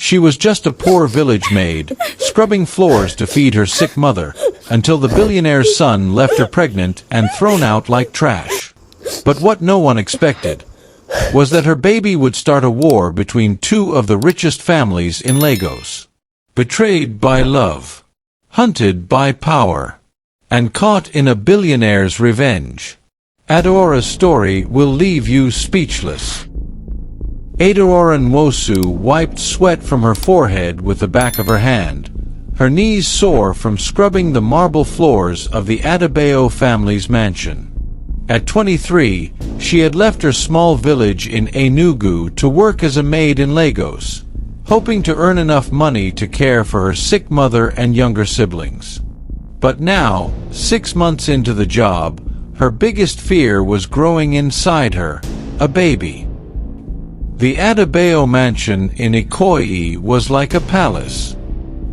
She was just a poor village maid, scrubbing floors to feed her sick mother, until the billionaire's son left her pregnant and thrown out like trash. But what no one expected was that her baby would start a war between two of the richest families in Lagos. Betrayed by love, hunted by power, and caught in a billionaire's revenge. Adaora's story will leave you speechless. Adaora Nwosu wiped sweat from her forehead with the back of her hand, her knees sore from scrubbing the marble floors of the Adebayo family's mansion. At 23, she had left her small village in Enugu to work as a maid in Lagos, hoping to earn enough money to care for her sick mother and younger siblings. But now, 6 months into the job, her biggest fear was growing inside her, a baby. The Adebayo mansion in Ikoyi was like a palace.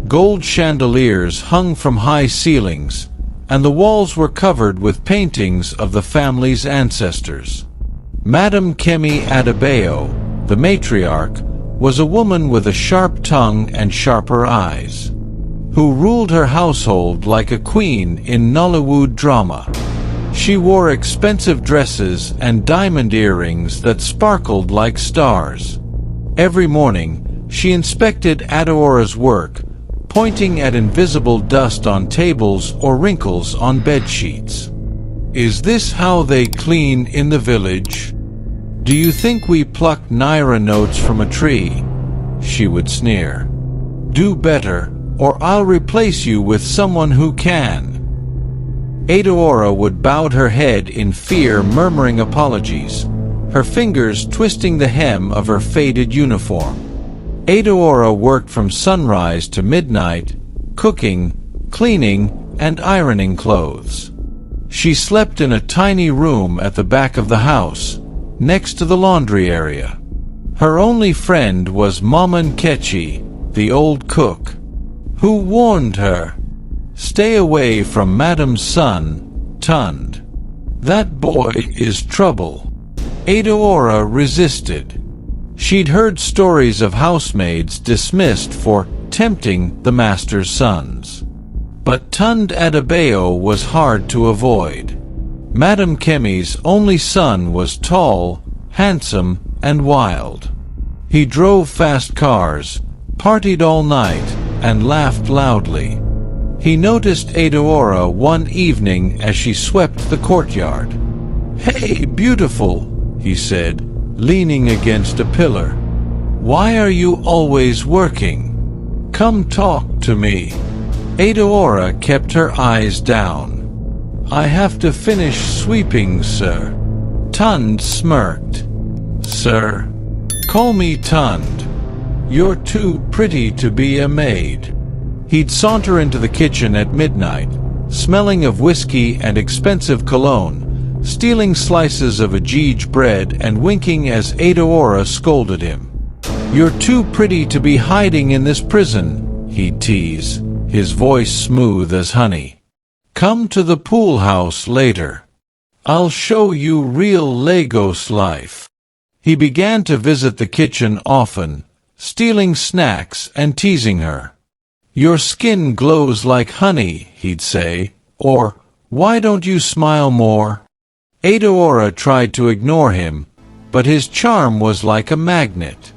Gold chandeliers hung from high ceilings, and the walls were covered with paintings of the family's ancestors. Madame Kemi Adebayo, the matriarch, was a woman with a sharp tongue and sharper eyes, who ruled her household like a queen in Nollywood drama. She wore expensive dresses and diamond earrings that sparkled like stars. Every morning, she inspected Adaora's work, pointing at invisible dust on tables or wrinkles on bed sheets. "Is this how they clean in the village? Do you think we pluck naira notes from a tree?" she would sneer. "Do better, or I'll replace you with someone who can." Adaora would bow her head in fear, murmuring apologies, her fingers twisting the hem of her faded uniform. Adaora worked from sunrise to midnight, cooking, cleaning, and ironing clothes. She slept in a tiny room at the back of the house, next to the laundry area. Her only friend was Mama Nkechi, the old cook, who warned her, "Stay away from Madam's son, Tund. That boy is trouble." Adaora resisted. She'd heard stories of housemaids dismissed for tempting the master's sons. But Tund Adebayo was hard to avoid. Madame Kemi's only son was tall, handsome, and wild. He drove fast cars, partied all night, and laughed loudly. He noticed Adaora one evening as she swept the courtyard. "Hey, beautiful," he said, leaning against a pillar. "Why are you always working? Come talk to me." Adaora kept her eyes down. "I have to finish sweeping, sir." Tund smirked. "Sir? Call me Tund. You're too pretty to be a maid." He'd saunter into the kitchen at midnight, smelling of whiskey and expensive cologne, stealing slices of ajij bread and winking as Adaora scolded him. "You're too pretty to be hiding in this prison," he'd tease, his voice smooth as honey. "Come to the pool house later. I'll show you real Lagos life." He began to visit the kitchen often, stealing snacks and teasing her. "Your skin glows like honey," he'd say, or, "Why don't you smile more?" Adaora tried to ignore him, but his charm was like a magnet.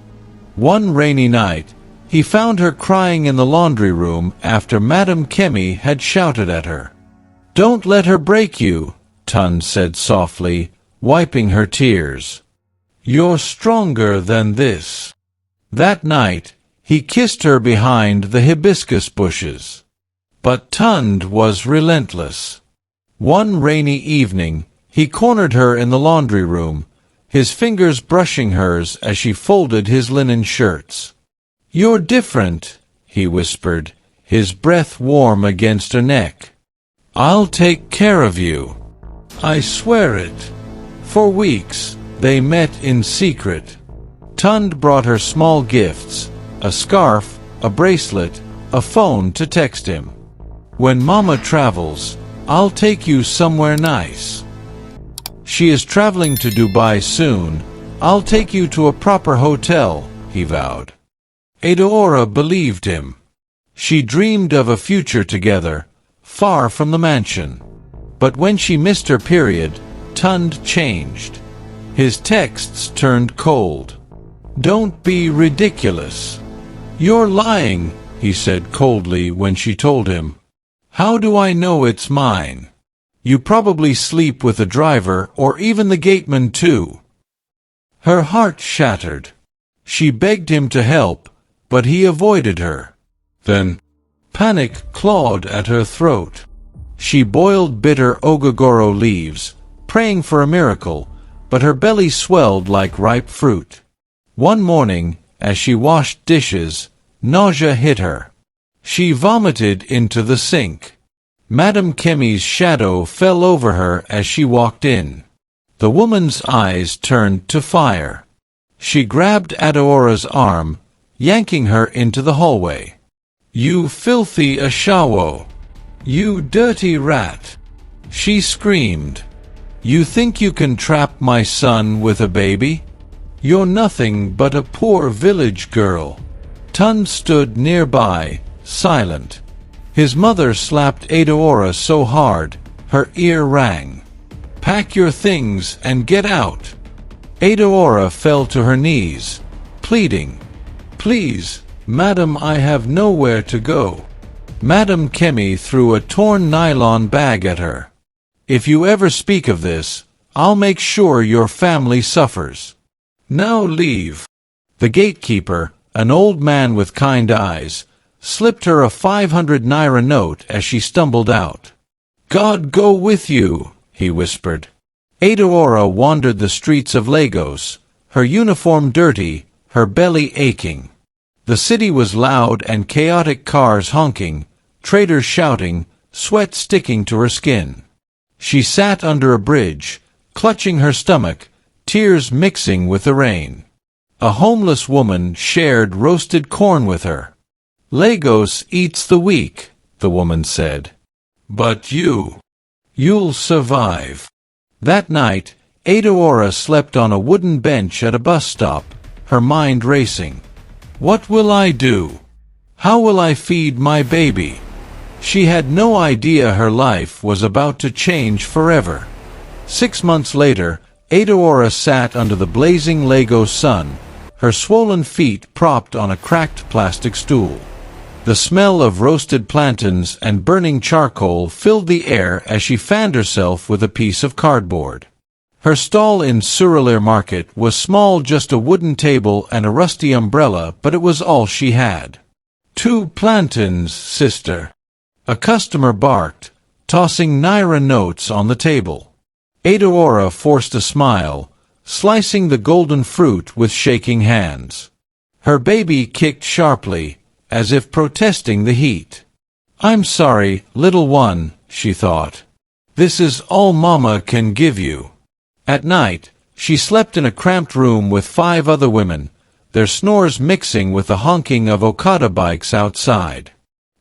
One rainy night, he found her crying in the laundry room after Madame Kemi had shouted at her. "Don't let her break you," Tund said softly, wiping her tears. "You're stronger than this." That night, he kissed her behind the hibiscus bushes. But Tund was relentless. One rainy evening, he cornered her in the laundry room, his fingers brushing hers as she folded his linen shirts. "You're different," he whispered, his breath warm against her neck. "I'll take care of you. I swear it." For weeks, they met in secret. Tund brought her small gifts, a scarf, a bracelet, a phone to text him. "When Mama travels, I'll take you somewhere nice. She is traveling to Dubai soon. I'll take you to a proper hotel," he vowed. Edaora believed him. She dreamed of a future together, far from the mansion. But when she missed her period, Tund changed. His texts turned cold. "Don't be ridiculous. You're lying," he said coldly when she told him. "How do I know it's mine? You probably sleep with the driver or even the gateman too." Her heart shattered. She begged him to help, but he avoided her. Then, panic clawed at her throat. She boiled bitter ogogoro leaves, praying for a miracle, but her belly swelled like ripe fruit. One morning, as she washed dishes, nausea hit her. She vomited into the sink. Madame Kemi's shadow fell over her as she walked in. The woman's eyes turned to fire. She grabbed Edaora's arm, yanking her into the hallway. "You filthy Ashawo! You dirty rat!" she screamed. "You think you can trap my son with a baby? You're nothing but a poor village girl." Tund stood nearby, silent. His mother slapped Edaora so hard, her ear rang. "Pack your things and get out." Edaora fell to her knees, pleading, "Please, madam, I have nowhere to go." Madame Kemi threw a torn nylon bag at her. "If you ever speak of this, I'll make sure your family suffers. Now leave." The gatekeeper, an old man with kind eyes, slipped her a 500 naira note as she stumbled out. "God go with you," he whispered. Edaora wandered the streets of Lagos, her uniform dirty, her belly aching. The city was loud and chaotic, cars honking, traders shouting, sweat sticking to her skin. She sat under a bridge, clutching her stomach, tears mixing with the rain. A homeless woman shared roasted corn with her. "Lagos eats the weak," the woman said. "But you'll survive." That night, Edaora slept on a wooden bench at a bus stop, her mind racing. "What will I do? How will I feed my baby?" She had no idea her life was about to change forever. 6 months later, Edaora sat under the blazing Lagos sun, her swollen feet propped on a cracked plastic stool. The smell of roasted plantains and burning charcoal filled the air as she fanned herself with a piece of cardboard. Her stall in Surulere Market was small, just a wooden table and a rusty umbrella, but it was all she had. "2 plantains, sister," a customer barked, tossing naira notes on the table. Edaora forced a smile, slicing the golden fruit with shaking hands. Her baby kicked sharply, as if protesting the heat. "I'm sorry, little one," she thought. "This is all Mama can give you." At night, she slept in a cramped room with 5 other women, their snores mixing with the honking of Okada bikes outside.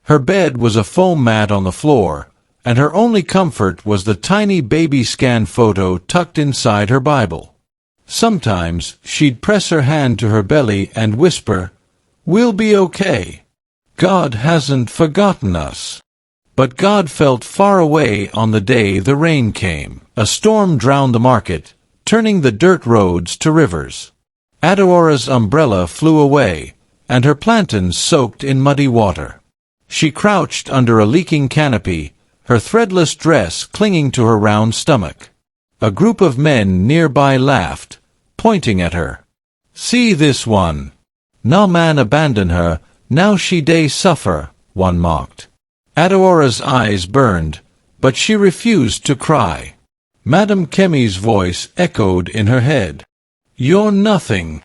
Her bed was a foam mat on the floor, and her only comfort was the tiny baby scan photo tucked inside her Bible. Sometimes she'd press her hand to her belly and whisper, "We'll be okay. God hasn't forgotten us." But God felt far away on the day the rain came. A storm drowned the market, turning the dirt roads to rivers. Edaora's umbrella flew away, and her plantains soaked in muddy water. She crouched under a leaking canopy, her threadless dress clinging to her round stomach. A group of men nearby laughed, pointing at her. "See this one. No man abandon her, now she day suffer," one mocked. Edaora's eyes burned, but she refused to cry. Madame Kemi's voice echoed in her head. "You're nothing."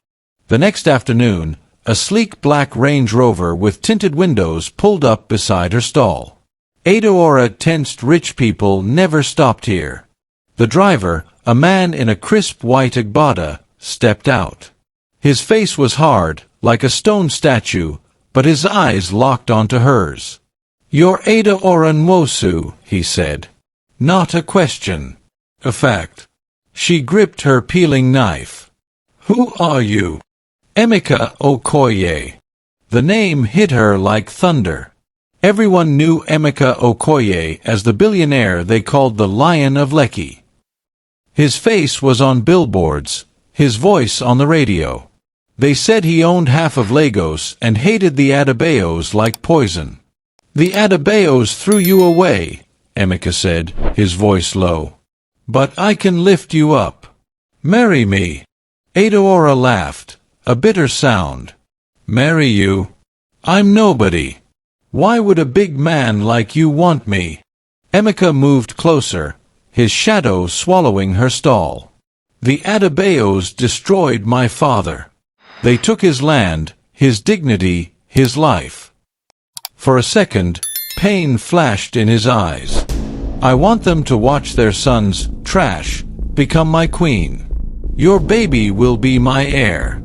The next afternoon, a sleek black Range Rover with tinted windows pulled up beside her stall. Edaora tensed. Rich people never stopped here. The driver, a man in a crisp white agbada, stepped out. His face was hard, like a stone statue, but his eyes locked onto hers. "You're Edaora Nwosu," he said. "Not a question. A fact." She gripped her peeling knife. "Who are you?" "Emeka Okoye." The name hit her like thunder. Everyone knew Emeka Okoye as the billionaire they called the Lion of Lekki. His face was on billboards, his voice on the radio. They said he owned half of Lagos and hated the Adebayos like poison. "The Adebayos threw you away," Emeka said, his voice low. "But I can lift you up. Marry me." Adaora laughed, a bitter sound. "Marry you? I'm nobody. Why would a big man like you want me?" Emeka moved closer, his shadow swallowing her stall. "The Adebayos destroyed my father. They took his land, his dignity, his life." For a second, pain flashed in his eyes. "I want them to watch their sons, trash, become my queen. Your baby will be my heir.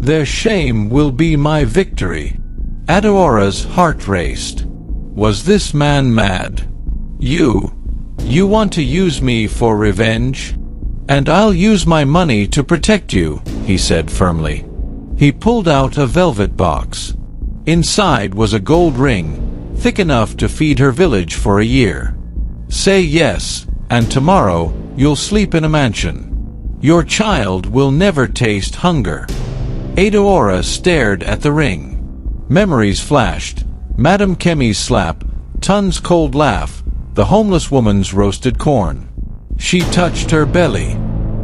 Their shame will be my victory." Adaora's heart raced. Was this man mad? You want to use me for revenge? "And I'll use my money to protect you," he said firmly. He pulled out a velvet box. Inside was a gold ring, thick enough to feed her village for a year. "Say yes, and tomorrow you'll sleep in a mansion. Your child will never taste hunger." Adaora stared at the ring. Memories flashed. Madame Kemi's slap, Tun's cold laugh, the homeless woman's roasted corn. She touched her belly.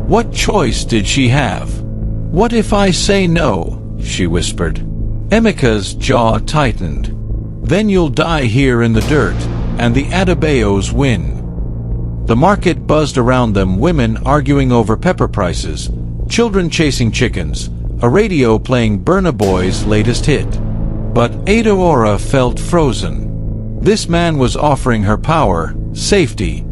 What choice did she have? "What if I say no?" she whispered. Emeka's jaw tightened. "Then you'll die here in the dirt, and the Adebayos win." The market buzzed around them, women arguing over pepper prices, children chasing chickens, a radio playing Burna Boy's latest hit. But Adaora felt frozen. This man was offering her power, safety,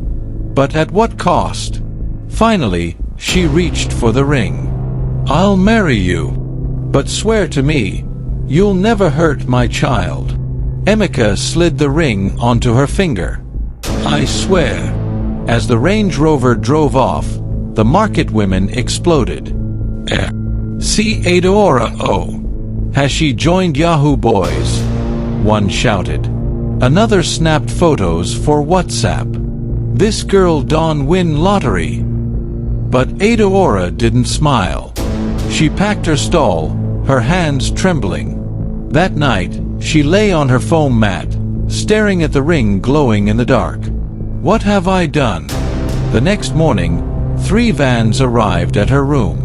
but at what cost? Finally, she reached for the ring. "I'll marry you, but swear to me, you'll never hurt my child." Emeka slid the ring onto her finger. "I swear." As the Range Rover drove off, the market women exploded. "See Adaora, oh! Has she joined Yahoo Boys?" one shouted. Another snapped photos for WhatsApp. "This girl Dawn win lottery." But Adaora didn't smile. She packed her stall, her hands trembling. That night, she lay on her foam mat, staring at the ring glowing in the dark. What have I done? The next morning, 3 vans arrived at her room.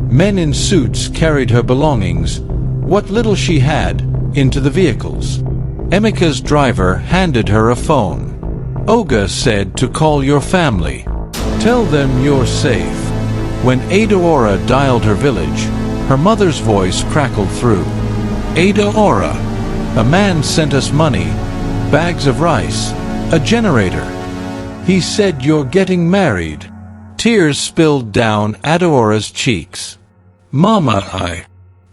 Men in suits carried her belongings, what little she had, into the vehicles. Emeka's driver handed her a phone. "Oga said to call your family. Tell them you're safe." When Adaora dialed her village, her mother's voice crackled through. "Adaora, a man sent us money, bags of rice, a generator. He said you're getting married." Tears spilled down Adaora's cheeks. "Mama,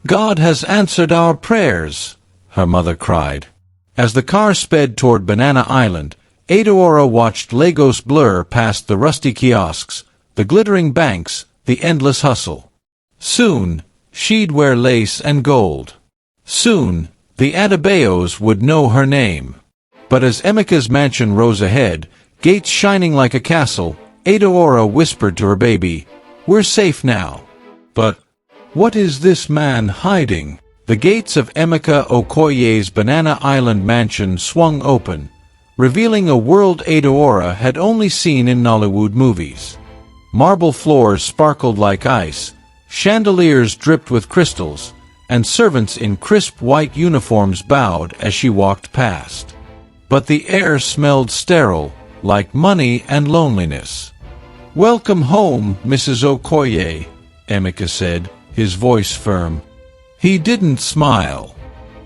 God has answered our prayers," her mother cried. As the car sped toward Banana Island, Adaora watched Lagos blur past the rusty kiosks, the glittering banks, the endless hustle. Soon, she'd wear lace and gold. Soon, the Adebayos would know her name. But as Emeka's mansion rose ahead, gates shining like a castle, Adaora whispered to her baby, "We're safe now." But what is this man hiding? The gates of Emeka Okoye's Banana Island mansion swung open, revealing a world Adaora had only seen in Nollywood movies. Marble floors sparkled like ice, chandeliers dripped with crystals, and servants in crisp white uniforms bowed as she walked past. But the air smelled sterile, like money and loneliness. "Welcome home, Mrs. Okoye," Emeka said, his voice firm. He didn't smile.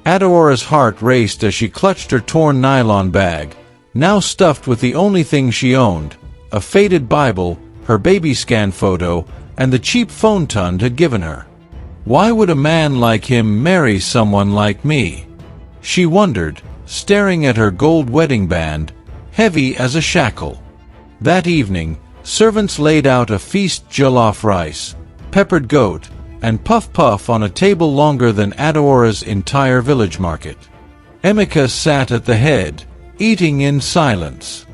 Adaora's heart raced as she clutched her torn nylon bag, now stuffed with the only thing she owned, a faded Bible, her baby scan photo, and the cheap phone Tund had given her. Why would a man like him marry someone like me? She wondered, staring at her gold wedding band, heavy as a shackle. That evening, servants laid out a feast: jollof rice, peppered goat, and Puff Puff on a table longer than Adora's entire village market. Emika sat at the head, eating in silence.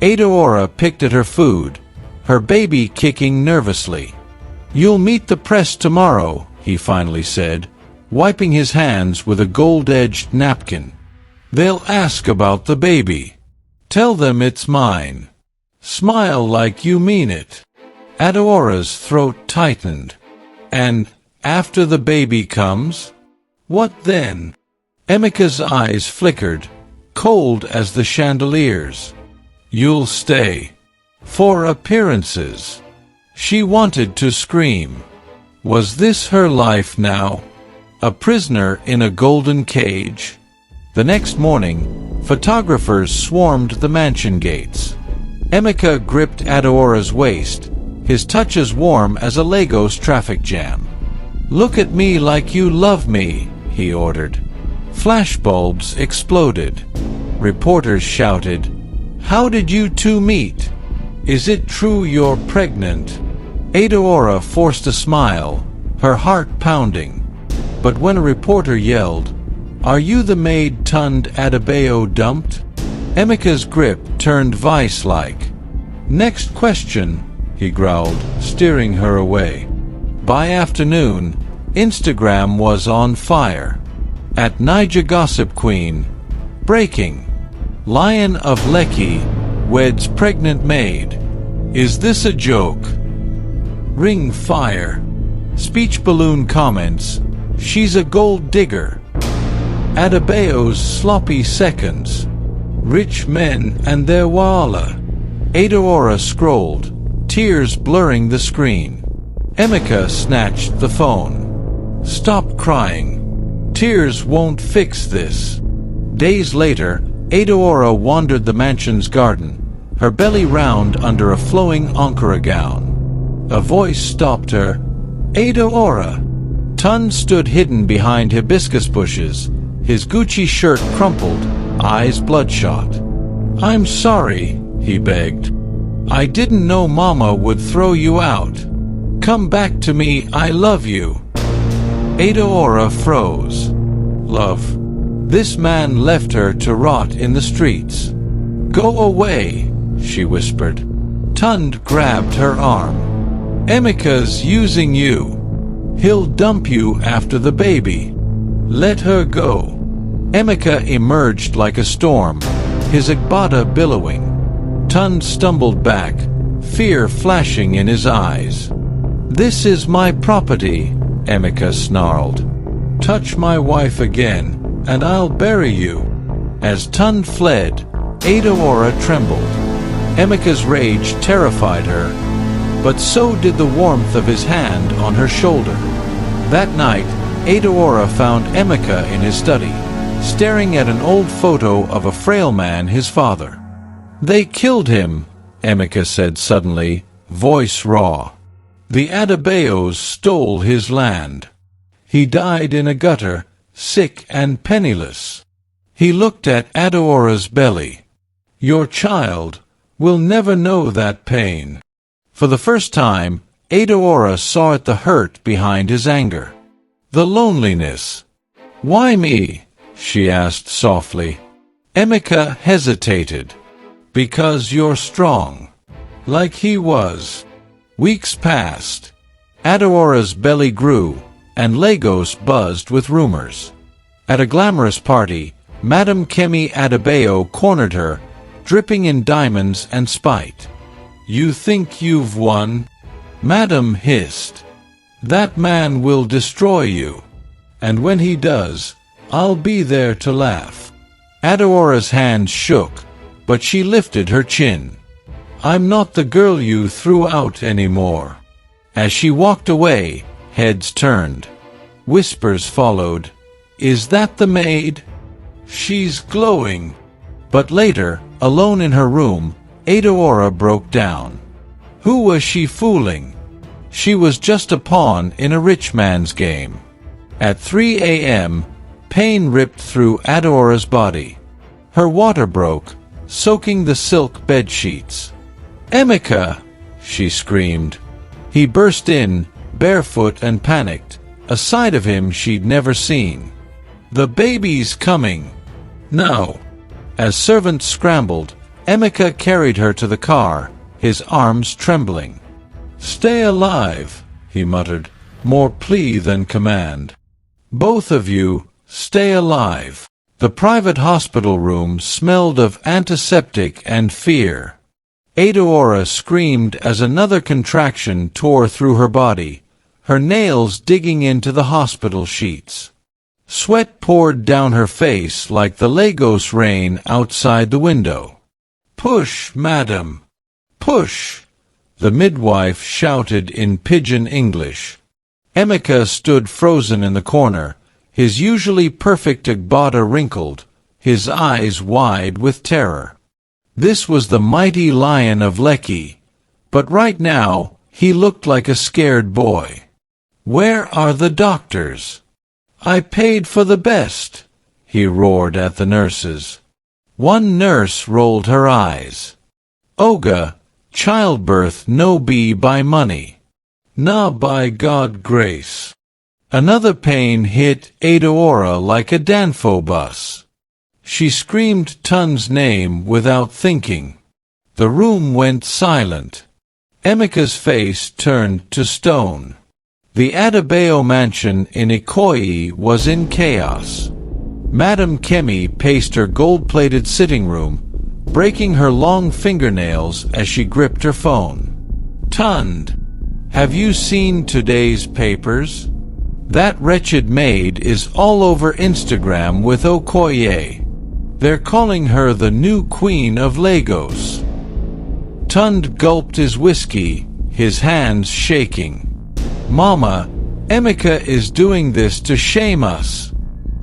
Adora picked at her food, her baby kicking nervously. "You'll meet the press tomorrow," he finally said, wiping his hands with a gold-edged napkin. "They'll ask about the baby. Tell them it's mine. Smile like you mean it." Adora's throat tightened. "And after the baby comes? What then?" Emika's eyes flickered, cold as the chandeliers. "You'll stay. For appearances." She wanted to scream. Was this her life now? A prisoner in a golden cage? The next morning, photographers swarmed the mansion gates. Emika gripped Adora's waist, his touch as warm as a Lagos traffic jam. "Look at me like you love me," he ordered. Flashbulbs exploded. Reporters shouted, "How did you two meet? Is it true you're pregnant?" Adora forced a smile, her heart pounding. But when a reporter yelled, "Are you the maid Tund Adebayo dumped?" Emika's grip turned vice-like. "Next question," he growled, steering her away. By afternoon, Instagram was on fire. At Niger Gossip Queen, breaking. Lion of Lekki weds pregnant maid. Is this a joke? Ring fire. Speech balloon comments, she's a gold digger. Adebayo's sloppy seconds. Rich men and their wala. Adora scrolled, tears blurring the screen. Emika snatched the phone. "Stop crying. Tears won't fix this." Days later, Adora wandered the mansion's garden, her belly round under a flowing Ankara gown. A voice stopped her. "Adora!" Tun stood hidden behind hibiscus bushes, his Gucci shirt crumpled, eyes bloodshot. "I'm sorry," he begged. "I didn't know Mama would throw you out. Come back to me, I love you." Adora froze. Love. This man left her to rot in the streets. "Go away," she whispered. Tund grabbed her arm. "Emika's using you. He'll dump you after the baby. Let her go." Emika emerged like a storm, his agbada billowing. Tund stumbled back, fear flashing in his eyes. "This is my property," Emika snarled. "Touch my wife again, and I'll bury you." As Tund fled, Adora trembled. Emika's rage terrified her, but so did the warmth of his hand on her shoulder. That night, Adora found Emika in his study, staring at an old photo of a frail man, his father. "They killed him," Emika said suddenly, voice raw. "The Adebayos stole his land. He died in a gutter, sick and penniless." He looked at Adora's belly. "Your child will never know that pain." For the first time, Adora saw it, the hurt behind his anger. The loneliness. "Why me?" she asked softly. Emika hesitated. "Because you're strong. Like he was." Weeks passed. Adora's belly grew, and Lagos buzzed with rumors. At a glamorous party, Madame Kemi Adebayo cornered her, dripping in diamonds and spite. "You think you've won?" Madame hissed. "That man will destroy you. And when he does, I'll be there to laugh." Adora's hands shook, but she lifted her chin. "I'm not the girl you threw out anymore." As she walked away, heads turned. Whispers followed. "Is that the maid? She's glowing." But later, alone in her room, Adora broke down. Who was she fooling? She was just a pawn in a rich man's game. At 3 a.m., pain ripped through Adora's body. Her water broke, soaking the silk bedsheets. "Emika!" she screamed. He burst in, barefoot and panicked, a side of him she'd never seen. "The baby's coming. Now." As servants scrambled, Emeka carried her to the car, his arms trembling. "Stay alive," he muttered, more plea than command. "Both of you, stay alive." The private hospital room smelled of antiseptic and fear. Adeora screamed as another contraction tore through her body, her nails digging into the hospital sheets. Sweat poured down her face like the Lagos rain outside the window. "Push, madam! Push!" the midwife shouted in pidgin English. Emeka stood frozen in the corner, his usually perfect agbada wrinkled, his eyes wide with terror. This was the mighty lion of Lekki, but right now he looked like a scared boy. "Where are the doctors? I paid for the best," he roared at the nurses. One nurse rolled her eyes. "Oga, childbirth no be by money. Na by God grace." Another pain hit Adeora like a Danfo bus. She screamed Tun's name without thinking. The room went silent. Emeka's face turned to stone. The Adebayo mansion in Ikoyi was in chaos. Madame Kemi paced her gold-plated sitting room, breaking her long fingernails as she gripped her phone. "Tund, have you seen today's papers? That wretched Maid is all over Instagram with Okoye. They're calling her the new queen of Lagos." Tund gulped his whiskey, his hands shaking. "Mama, Emeka is doing this to shame us.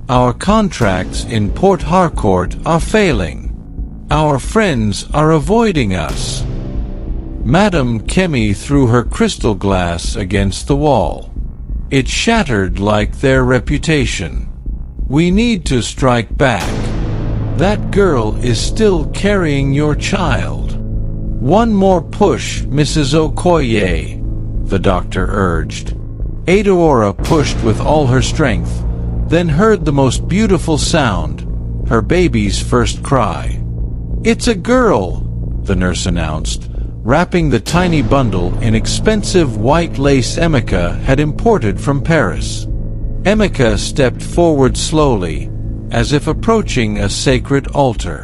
Our contracts in Port Harcourt are failing. Our friends are avoiding us." Madame Kemi threw her crystal glass against the wall. It shattered like their reputation. "We need to strike back. That girl is still carrying your child." "One more push, Mrs. Okoye," the doctor urged. Adeora pushed with all her strength, then heard the most beautiful sound, her baby's first cry. "It's a girl," the nurse announced, wrapping the tiny bundle in expensive white lace Emeka had imported from Paris. Emeka stepped forward slowly, as if approaching a sacred altar.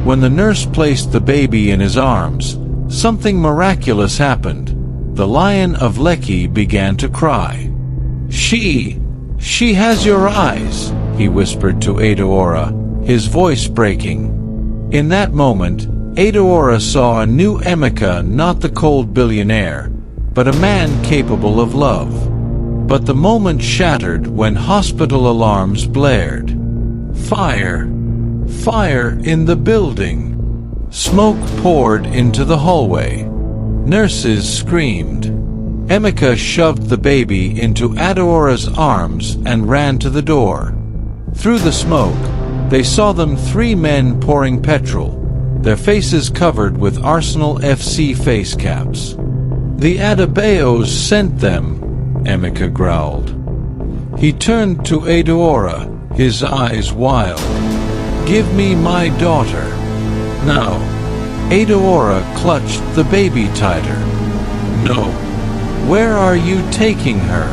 When the nurse placed the baby in his arms, something miraculous happened. The lion of Lekki began to cry. She has your eyes," he whispered to Adeora, his voice breaking. In that moment, Adeora saw a new Emeka, not the cold billionaire, but a man capable of love. But the moment shattered when hospital alarms blared. Fire! Fire in the building! Smoke poured into the hallway. Nurses screamed. Emeka shoved the baby into Adeora's arms and ran to the door. Through the smoke, they saw them 3 men pouring petrol, their faces covered with Arsenal FC face caps. "The Adebayos sent them," Emeka growled. He turned to Adeora, his eyes wild. "Give me my daughter. Now." Adeora clutched the baby tighter. "No. Where are you taking her?"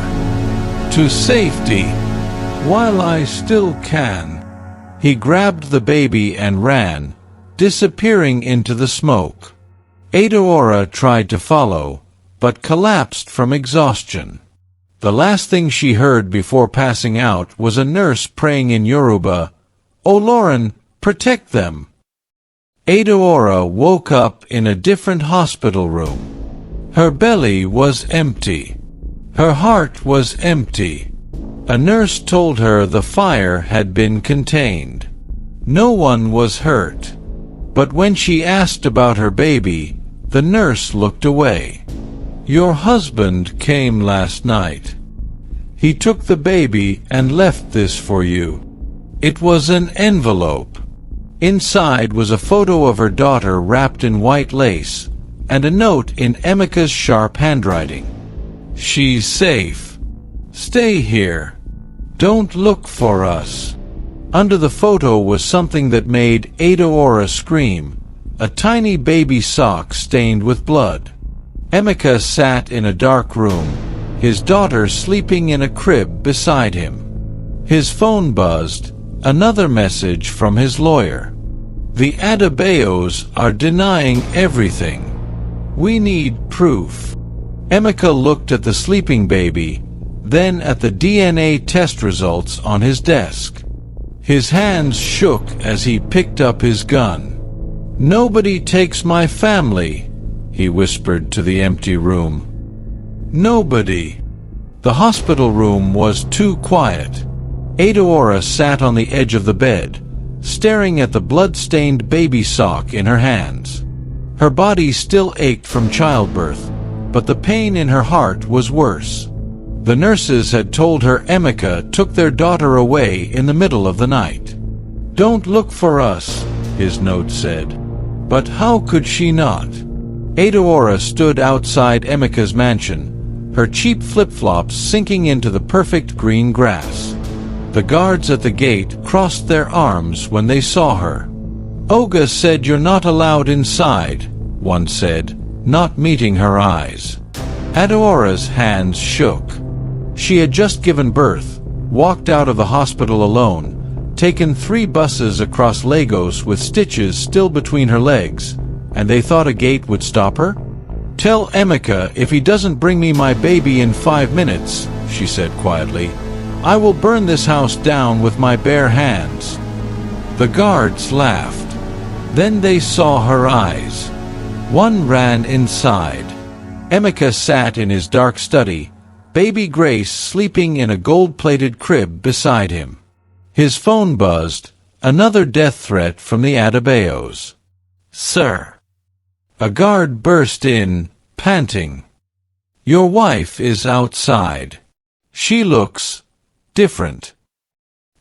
"To safety. While I still can." He grabbed the baby and ran, disappearing into the smoke. Adeora tried to follow, but collapsed from exhaustion. The last thing she heard before passing out was a nurse praying in Yoruba, "O Lauren, protect them." Adeora woke up in a different hospital room. Her belly was empty. Her heart was empty. A nurse told her the fire had been contained. No one was hurt. But when she asked about her baby, the nurse looked away. "Your husband came last night. He took the baby and left this for you." It was an envelope. Inside was a photo of her daughter wrapped in white lace, and a note in Emeka's sharp handwriting. She's safe. Stay here. Don't look for us. Under the photo was something that made Adeora scream, a tiny baby sock stained with blood. Emeka sat in a dark room, his daughter sleeping in a crib beside him. His phone buzzed, another message from his lawyer. The Adebayos are denying everything. We need proof. Emeka looked at the sleeping baby, then at the DNA test results on his desk. His hands shook as he picked up his gun. "Nobody takes my family," he whispered to the empty room. Nobody. The hospital room was too quiet. Adeora sat on the edge of the bed, staring at the blood-stained baby sock in her hands. Her body still ached from childbirth, but the pain in her heart was worse. The nurses had told her Emeka took their daughter away in the middle of the night. "Don't look for us," his note said. But how could she not? Adeora stood outside Emeka's mansion, her cheap flip-flops sinking into the perfect green grass. The guards at the gate crossed their arms when they saw her. "Oga said you're not allowed inside," one said, not meeting her eyes. Adeora's hands shook. She had just given birth, walked out of the hospital alone, taken 3 buses across Lagos with stitches still between her legs, and they thought a gate would stop her? "Tell Emeka if he doesn't bring me my baby in 5 minutes," she said quietly, "I will burn this house down with my bare hands." The guards laughed. Then they saw her eyes. One ran inside. Emeka sat in his dark study, baby Grace sleeping in a gold-plated crib beside him. His phone buzzed, another death threat from the Adebayos. "Sir." A guard burst in, panting. "Your wife is outside. She looks different."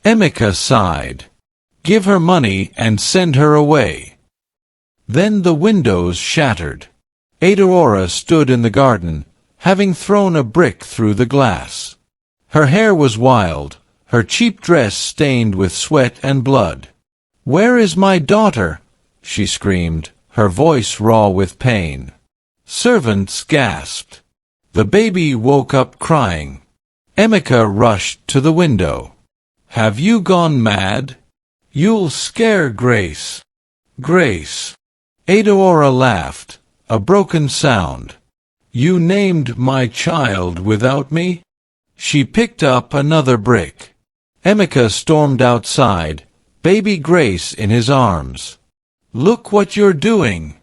Emeka sighed. "Give her money and send her away." Then the windows shattered. Adeora stood in the garden, having thrown a brick through the glass. Her hair was wild, her cheap dress stained with sweat and blood. "Where is my daughter?" she screamed, her voice raw with pain. Servants gasped. The baby woke up crying. Emeka rushed to the window. "Have you gone mad? You'll scare Grace." "Grace." Adeora laughed, a broken sound. "You named my child without me?" She picked up another brick. Emeka stormed outside, baby Grace in his arms. "Look what you're doing.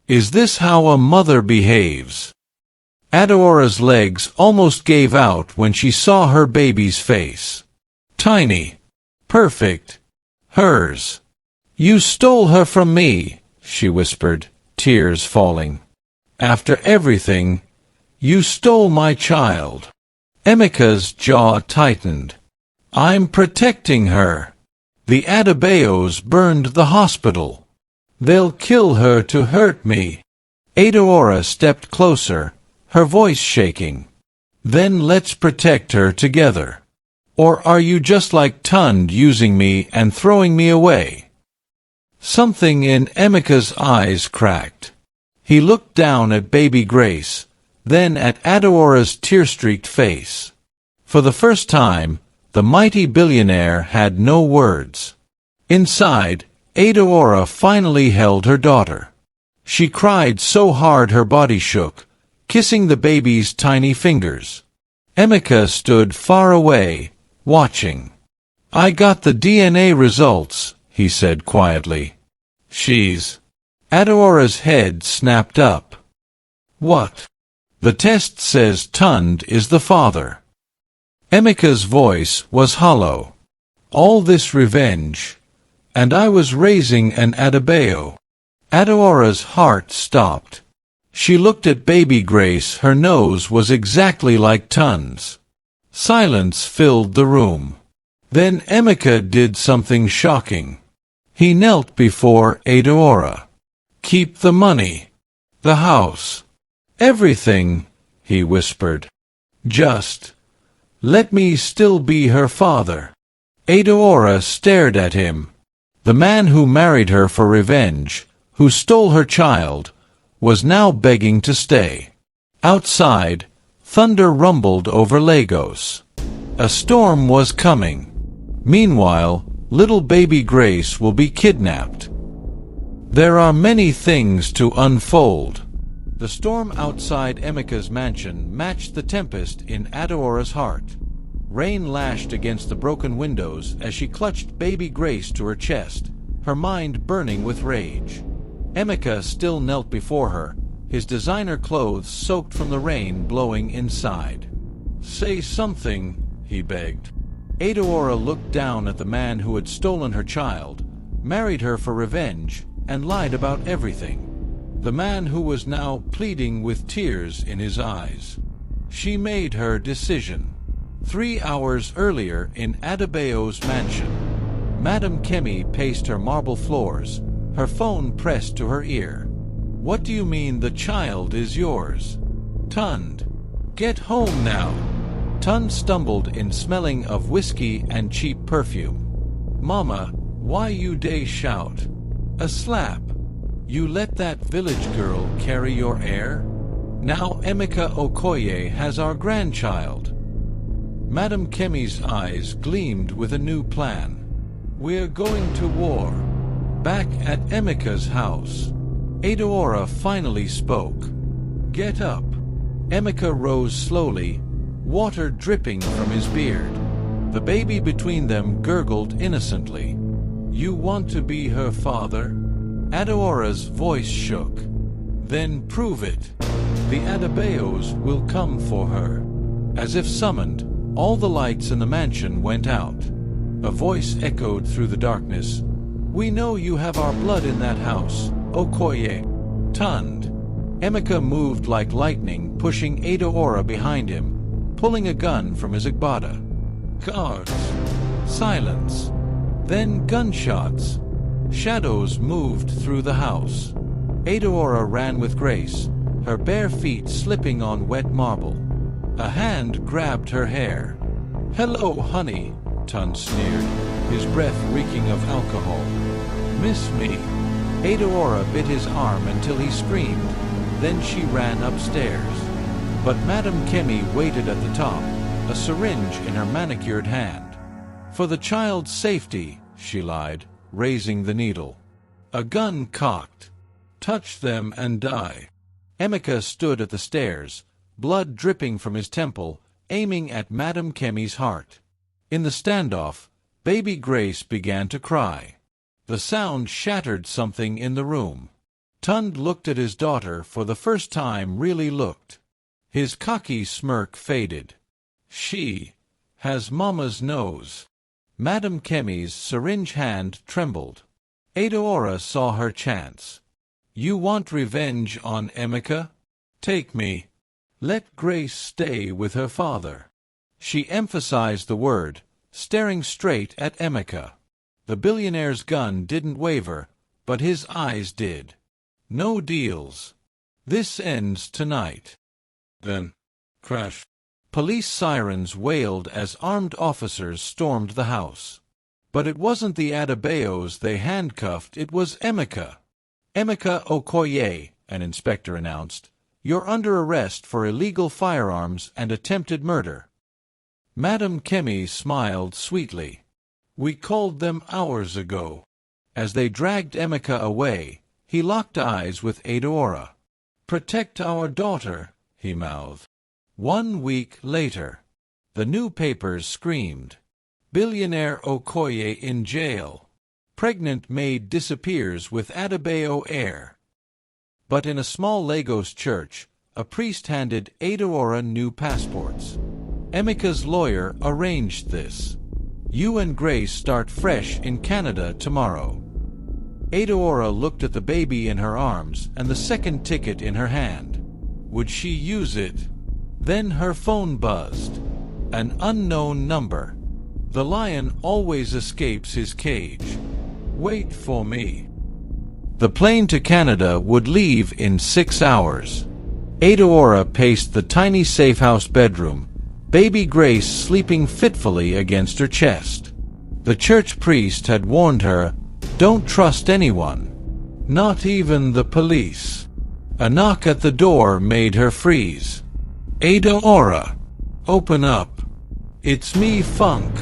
Is this how a mother behaves?" Adeora's legs almost gave out when she saw her baby's face. Tiny. Perfect. Hers. "You stole her from me," she whispered, tears falling. "After everything, you stole my child." Emeka's jaw tightened. "I'm protecting her. The Adebayos burned the hospital. They'll kill her to hurt me." Adeora stepped closer, her voice shaking. "Then let's protect her together. Or are you just like Tund using me and throwing me away?" Something in Emeka's eyes cracked. He looked down at baby Grace, then at Adeora's tear-streaked face. For the first time, the mighty billionaire had no words. Inside, Adeora finally held her daughter. She cried so hard her body shook, kissing the baby's tiny fingers. Emeka stood far away, watching. "I got the DNA results," he said quietly. "She's..." Adeora's head snapped up. "What?" "The test says Tund is the father." Emeka's voice was hollow. "All this revenge. And I was raising an Adebayo." Adeora's heart stopped. She looked at baby Grace. Her nose was exactly like Tund's. Silence filled the room. Then Emeka did something shocking. He knelt before Adeora. "Keep the money. The house. Everything," he whispered. Just let me still be her father. Adeora stared at him. The man who married her for revenge, who stole her child, was now begging to stay. Outside, thunder rumbled over Lagos. A storm was coming. Meanwhile, little baby Grace will be kidnapped. There are many things to unfold. The storm outside Emika's mansion matched the tempest in Adeora's heart. Rain lashed against the broken windows as she clutched baby Grace to her chest, her mind burning with rage. Emika still knelt before her, his designer clothes soaked from the rain blowing inside. "Say something," he begged. Adeora looked down at the man who had stolen her child, married her for revenge, and lied about everything. The man who was now pleading with tears in his eyes. She made her decision. 3 hours earlier in Adebayo's mansion, Madame Kemi paced her marble floors, her phone pressed to her ear. "What do you mean the child is yours? Tund, get home now." Tund stumbled in, smelling of whiskey and cheap perfume. "Mama, why you dey shout? A slap. You let that village girl carry your heir? Now Emika Okoye has our grandchild." Madame Kemi's eyes gleamed with a new plan. "We're going to war. Back at Emika's house." Adeora finally spoke. "Get up." Emika rose slowly, water dripping from his beard. The baby between them gurgled innocently. "You want to be her father?" Adeora's voice shook. "Then prove it. The Adebayos will come for her." As if summoned, all the lights in the mansion went out. A voice echoed through the darkness. "We know you have our blood in that house, Okoye." Tund. Emika moved like lightning, pushing Adeora behind him, pulling a gun from his agbada. Guards. Silence. Then gunshots. Shadows moved through the house. Adeora ran with grace, her bare feet slipping on wet marble. A hand grabbed her hair. "Hello, honey," Tund sneered, his breath reeking of alcohol. "Miss me?" Adeora bit his arm until he screamed. Then she ran upstairs. But Madame Kemi waited at the top, a syringe in her manicured hand. "For the child's safety," she lied, raising the needle. A gun cocked. "Touch them and die." Emika stood at the stairs, blood dripping from his temple, aiming at Madame Kemi's heart. In the standoff, baby Grace began to cry. The sound shattered something in the room. Tund looked at his daughter for the first time, really looked. His cocky smirk faded. "She has Mama's nose." Madame Kemi's syringe hand trembled. Adeora saw her chance. "You want revenge on Emika? Take me. Let Grace stay with her father." She emphasized the word, staring straight at Emika. The billionaire's gun didn't waver, but his eyes did. "No deals. This ends tonight." Then, crash. Police sirens wailed as armed officers stormed the house. But it wasn't the Adebayos they handcuffed, it was Emika. "Emika Okoye," an inspector announced. "You're under arrest for illegal firearms and attempted murder." Madame Kemi smiled sweetly. "We called them hours ago." As they dragged Emika away, he locked eyes with Adeora. "Protect our daughter," he mouthed. 1 week later, the new papers screamed. Billionaire Okoye in jail. Pregnant Maid disappears with Adebayo heir. But in a small Lagos church, a priest handed Adeora new passports. Emika's lawyer arranged this. "You and Grace start fresh in Canada tomorrow." Adeora looked at the baby in her arms and the second ticket in her hand. Would she use it? Then her phone buzzed. An unknown number. The lion always escapes his cage. "Wait for me." The plane to Canada would leave in 6 hours. Adeora paced the tiny safe-house bedroom, baby Grace sleeping fitfully against her chest. The church priest had warned her, "Don't trust anyone, not even the police." A knock at the door made her freeze. "Ada, open up. It's me, Funk."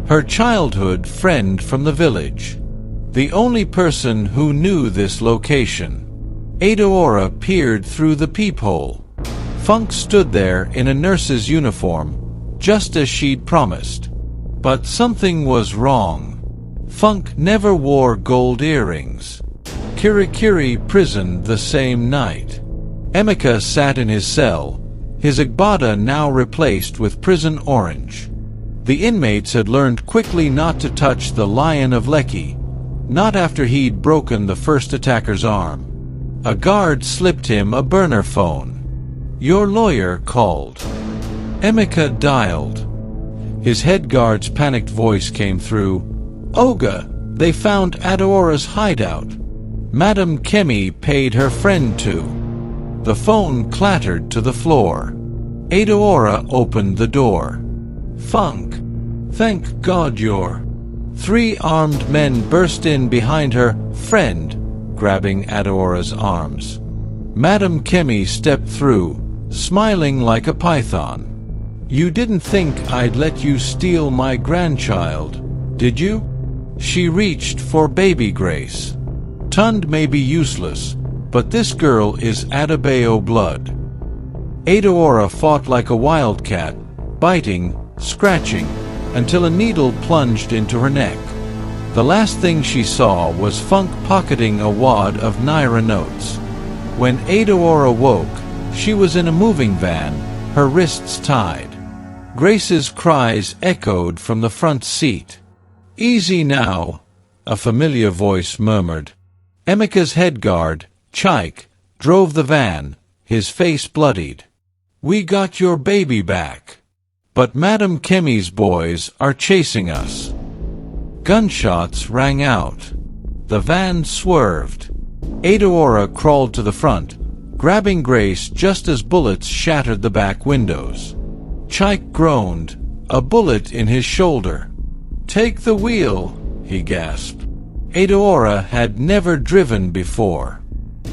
Her childhood friend from the village. The only person who knew this location. Ada peered through the peephole. Funk stood there in a nurse's uniform, just as she'd promised. But something was wrong. Funk never wore gold earrings. Kirikiri prison the same night. Emeka sat in his cell, his agbada now replaced with prison orange. The inmates had learned quickly not to touch the Lion of Lekki, not after he'd broken the first attacker's arm. A guard slipped him a burner phone. "Your lawyer called." Emeka dialed. His head guard's panicked voice came through. "Oga, they found Adaora's hideout. Madam Kemi paid her friend to." The phone clattered to the floor. Adaora opened the door. "Funk, thank God you're—" Three armed men burst in behind her friend, grabbing Adaora's arms. Madam Kemi stepped through, smiling like a python. "You didn't think I'd let you steal my grandchild, did you?" She reached for baby Grace. "Tund may be useless, but this girl is Adebayo blood." Adaora fought like a wildcat, biting, scratching, until a needle plunged into her neck. The last thing she saw was Funk pocketing a wad of Naira notes. When Adaora woke, she was in a moving van, her wrists tied. Grace's cries echoed from the front seat. "Easy now," a familiar voice murmured. Emeka's head guard, Chike, drove the van, his face bloodied. "We got your baby back. But Madam Kemi's boys are chasing us." Gunshots rang out. The van swerved. Adaora crawled to the front, grabbing Grace just as bullets shattered the back windows. Chike groaned, a bullet in his shoulder. "Take the wheel," he gasped. Adaora had never driven before.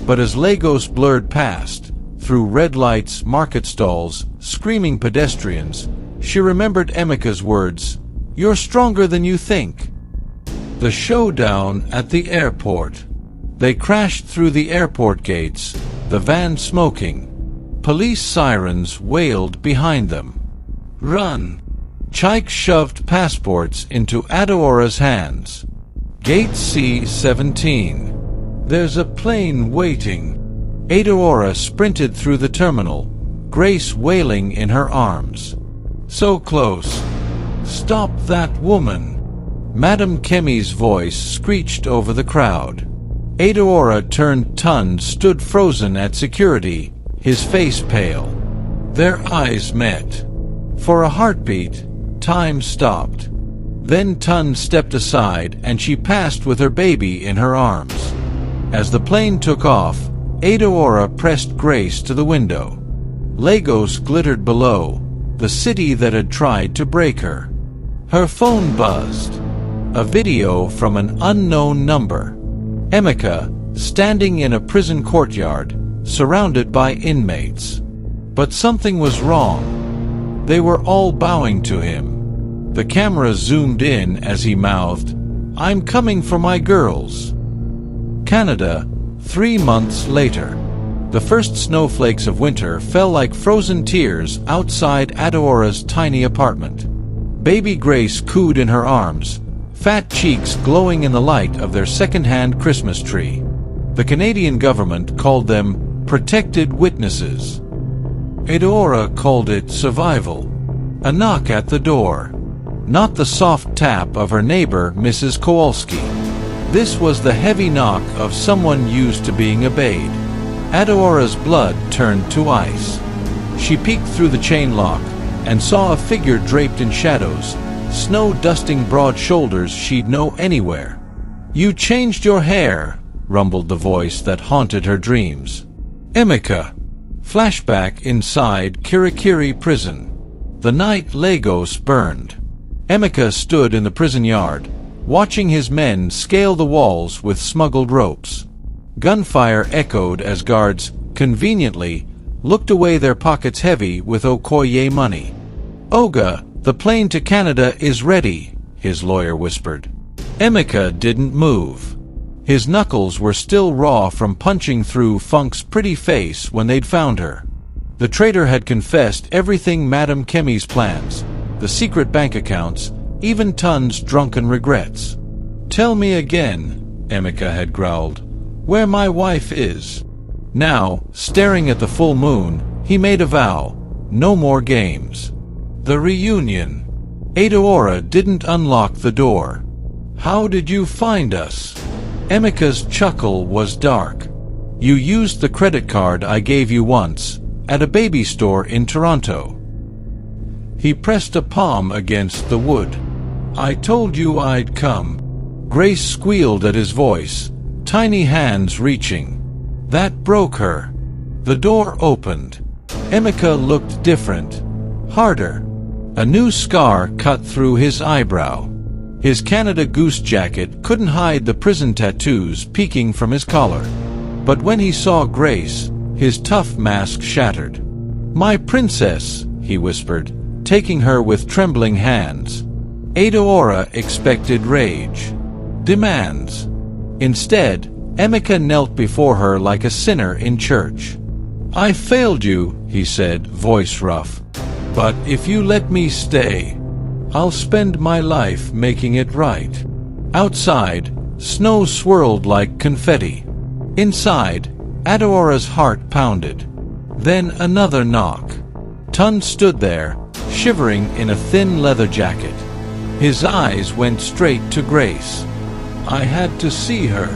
But as Lagos blurred past, through red lights, market stalls, screaming pedestrians, she remembered Emeka's words, "You're stronger than you think." The showdown at the airport. They crashed through the airport gates, the van smoking. Police sirens wailed behind them. "Run!" Chike shoved passports into Adaora's hands. "Gate C-17. There's a plane waiting." Adaora sprinted through the terminal, Grace wailing in her arms. "So close. Stop that woman." Madam Kemi's voice screeched over the crowd. Adaora turned Tund stood frozen at security, his face pale. Their eyes met. For a heartbeat, time stopped. Then Tund stepped aside and she passed with her baby in her arms. As the plane took off, Adaora pressed Grace to the window. Lagos glittered below, the city that had tried to break her. Her phone buzzed. A video from an unknown number. Emeka, standing in a prison courtyard, surrounded by inmates. But something was wrong. They were all bowing to him. The camera zoomed in as he mouthed, "I'm coming for my girls." Canada, 3 months later. The first snowflakes of winter fell like frozen tears outside Adaora's tiny apartment. Baby Grace cooed in her arms, fat cheeks glowing in the light of their second-hand Christmas tree. The Canadian government called them protected witnesses. Adaora called it survival. A knock at the door. Not the soft tap of her neighbor, Mrs. Kowalski. This was the heavy knock of someone used to being obeyed. Adaora's blood turned to ice. She peeked through the chain lock and saw a figure draped in shadows, snow dusting broad shoulders she'd know anywhere. "You changed your hair," rumbled the voice that haunted her dreams. Emeka. Flashback inside Kirikiri prison. The night Lagos burned. Emeka stood in the prison yard, watching his men scale the walls with smuggled ropes. Gunfire echoed as guards, conveniently, looked away, their pockets heavy with Okoye money. "Oga, the plane to Canada is ready," his lawyer whispered. Emeka didn't move. His knuckles were still raw from punching through Funk's pretty face when they'd found her. The traitor had confessed everything: Madame Kemi's plans, the secret bank accounts, even Tun's drunken regrets. "Tell me again," Emeka had growled, "where my wife is." Now, staring at the full moon, he made a vow: no more games. The reunion. Adaora didn't unlock the door. "How did you find us?" Emeka's chuckle was dark. "You used the credit card I gave you once, at a baby store in Toronto." He pressed a palm against the wood. "I told you I'd come." Grace squealed at his voice, tiny hands reaching. That broke her. The door opened. Emeka looked different. Harder. A new scar cut through his eyebrow. His Canada Goose jacket couldn't hide the prison tattoos peeking from his collar. But when he saw Grace, his tough mask shattered. "My princess," he whispered, taking her with trembling hands. Adaora expected rage. Demands. Instead, Emeka knelt before her like a sinner in church. "I failed you," he said, voice rough. "But if you let me stay, I'll spend my life making it right." Outside, snow swirled like confetti. Inside, Adaora's heart pounded. Then another knock. Tun stood there, shivering in a thin leather jacket. His eyes went straight to Grace. "I had to see her."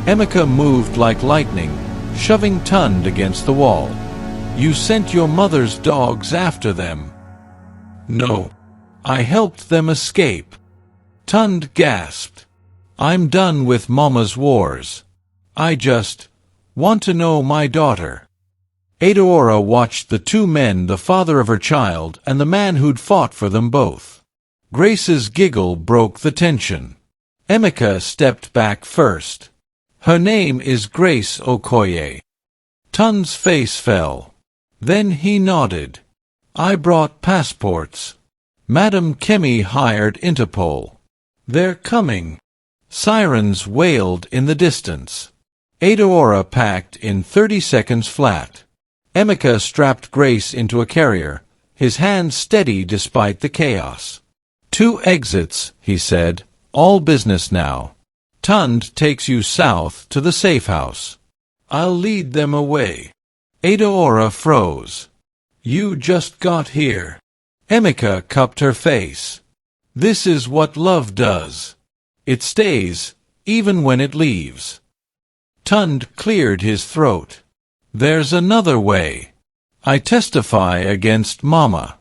Emeka moved like lightning, shoving Tund against the wall. "You sent your mother's dogs after them." "No. I helped them escape." Tund gasped. "I'm done with Mama's wars. I just want to know my daughter." Adaora watched the two men, the father of her child and the man who'd fought for them both. Grace's giggle broke the tension. Emeka stepped back first. "Her name is Grace Okoye." Tun's face fell. Then he nodded. "I brought passports. Madame Kemi hired Interpol. They're coming." Sirens wailed in the distance. Adaora packed in 30 seconds flat. Emeka strapped Grace into a carrier, his hands steady despite the chaos. "2 exits," he said, "all business now. Tund takes you south to the safe house. I'll lead them away." Adaora froze. "You just got here." Emeka cupped her face. "This is what love does. It stays, even when it leaves." Tund cleared his throat. "There's another way. I testify against Mama.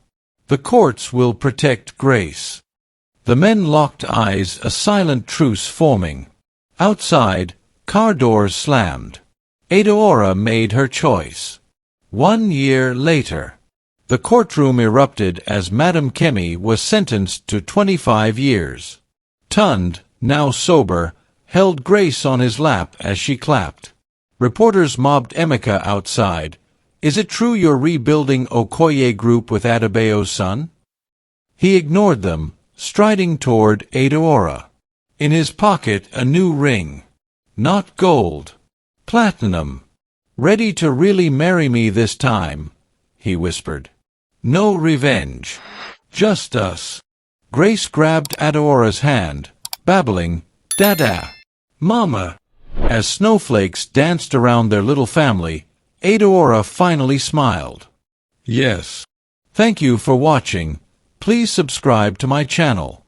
The courts will protect Grace." The men locked eyes, a silent truce forming. Outside, car doors slammed. Adaora made her choice. 1 year later, the courtroom erupted as Madame Kemi was sentenced to 25 years. Tund, now sober, held Grace on his lap as she clapped. Reporters mobbed Emeka outside. "Is it true you're rebuilding Okoye Group with Adebayo's son?" He ignored them, striding toward Adaora. In his pocket a new ring. "Not gold. Platinum. Ready to really marry me this time," he whispered. "No revenge. Just us." Grace grabbed Adaora's hand, babbling, "Dada. Mama." As snowflakes danced around their little family, Adaora finally smiled. "Yes. Thank you for watching. Please subscribe to my channel."